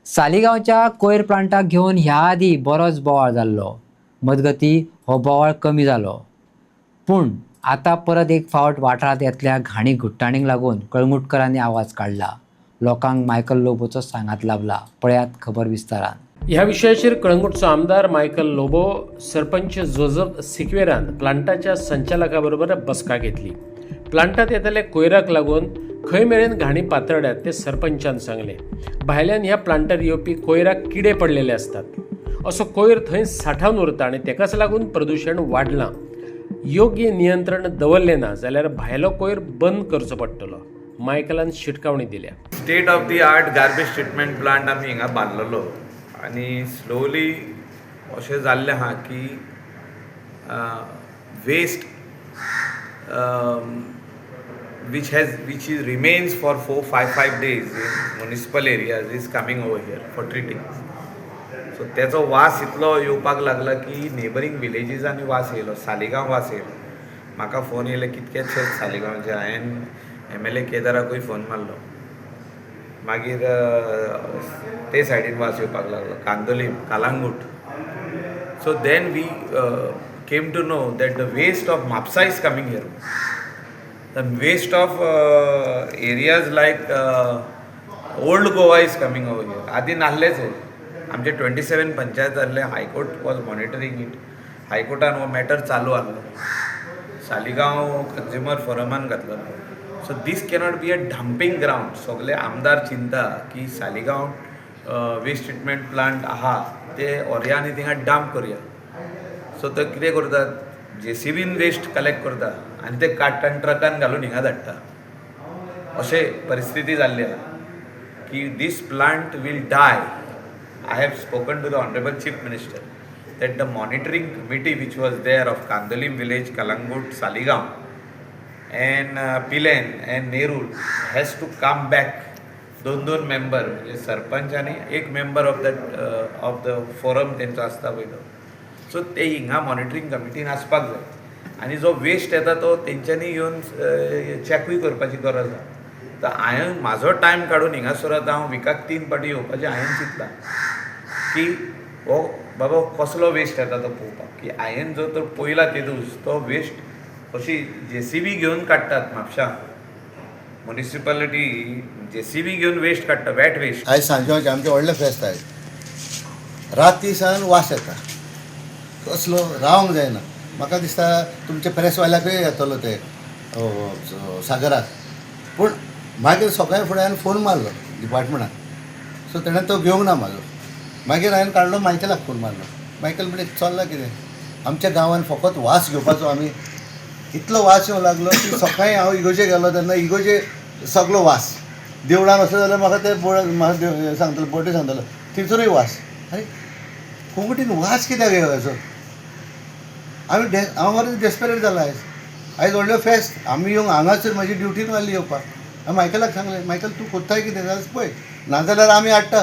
सालिगांवच्या कोयर प्लांटाक घेवन ह्या आदी बरोच बोवाळ जाल्लो. मजगतीं हो बोवाळ कमी जालो. पूण आतां परत एक फावट वाठारांत येतल्या घाणी घुट्टाणींक लागून कळंगुटकारांनी आवाज काडला. लोकांक मायकल लोबोचो सांगात लाभला. पळयात खबर विस्तारान. ह्या विशयाचेर कळंगुटचो आमदार मायकल लोबो, सरपंच जोझफ सिक्वेरान प्लांटाच्या संचालका बरोबर बसका घेतली. प्लांटात येतल्या कोयराक लागून खंय मेरेन घाणी पातळ्ळ्यात ते सरपंचान सांगले. भायल्यान ह्या प्लांटार येवपी कोयराक किडे पडलेले असतात. असो कोयर थंय सांठून उरता आनी तेकाच लागून प्रदूशण वाडलां. योग्य नियंत्रण दवरलें ना जाल्यार भायलो कोयर बंद करचो पडटलो. मायकलान शिटकावणी दिल्या. State of the art garbage treatment plant आमी हिंगा बांदलेलो आनी स्लोली अशें जाल्लें आहा की waste which remains for 4-5 days in municipal areas is coming over here for treating. So तेचो वास इतलो येवपाक लागला की नेबरिंग विलेजीसांनी वास येयलो, सालिगांव वास येयलो. म्हाका फोन येयले कितकेशे सालिगांवचे. हांवें MLA केदाराकूय फोन मारलो. मागीर ते सायडीन वास येवपाक लागलो, Candolim, Calangute. So then we came to know that the waste of Mapusa is coming here. The waste of areas like old Goa is coming over here. आदी नासलेच हे. आमचे 27 पंचायत जाल्ले. High court was monitoring it. हायकोर्टान हो मॅटर चालू आहलो. सालिगांव कंज्युमर फोरमान घातलो. So this cannot be a dumping ground. सगळे आमदार चिंता की सालिगांव वेस्ट ट्रिटमेंट प्लांट आहा ते ओर्या आनी थिंगा डंप करुया. सो तो कितें करतात, JCBन वेस्ट कलेक्ट करता आनी ते काडटा आनी ट्रकान घालून हिंगा धाडटा. अशें परिस्थिती जाल्ली आहा की this plant will die. I have spoken to the Honorable Chief Minister that the monitoring committee which was there of Kandolim village, Kalangut, Saligaon and Pilen and Nerul has to come back. दोन member म्हणजे सरपंच आनी एक member of that of the forum तेंचो आसता पळय. So ते हिंगा monitoring कमिटीन आसपाक जाय आनी जो वेस्ट येता तो तेंच्यांनी येवन चॅकूय करपाची गरज आसा. तर हांवें म्हाजो टायम काडून हिंगासर आतां हांव विकाक 3 फावटी येवपाचें हांवें चिंतलां की हो बाबा कसलो वेस्ट येता तो पळोवपाक. की हांवें जो तर पयला ते दीस तो वेस्ट अशी JCB घेवन काडटात. म्हापशा म्युनिसिपालिटी JCB घेवन वेस्ट काडटा, वेट वेस्ट. आयज सांजचे आमचें व्हडलें फेस्त आयज. राती सावन वास येता कसलो, रावंक जायना. म्हाका दिसता तुमच्या प्रेसवाल्याकूय येतलो ते सागराक. पूण मागीर सकाळीं फुडें हांवें फोन मारलो डिपार्टमेंटाक. सो तेणें तो घेवंक ना म्हाजो. मागीर हांवें काडलो मायकलाक फोन मारलो. मायकल म्हणलें चल्लां कितें. आमच्या गांवांत फकत वास घेवपाचो आमी. इतलो वास येवंक लागलो की सकाळीं हांव इगोजे गेलो तेन्ना इगोजे सगलो वास. देवळान वचत जाल्यार म्हाका ते म्हाका सांगतलो बोटे सांगतलो थंयसरूय वास. आरे कोंकणीन वास कित्याक येवचो. हांव मरे डेस्परेट जाला आयज व्हडलो फेस्त. आमी येवंक हांगासर म्हाजी ड्युटी नासली येवपाक. हांवें मायकलाक सांगलें, मायकल तूं कोत्ताय कितें जाल्यार पळय, नाजाल्यार आमी हाडटा.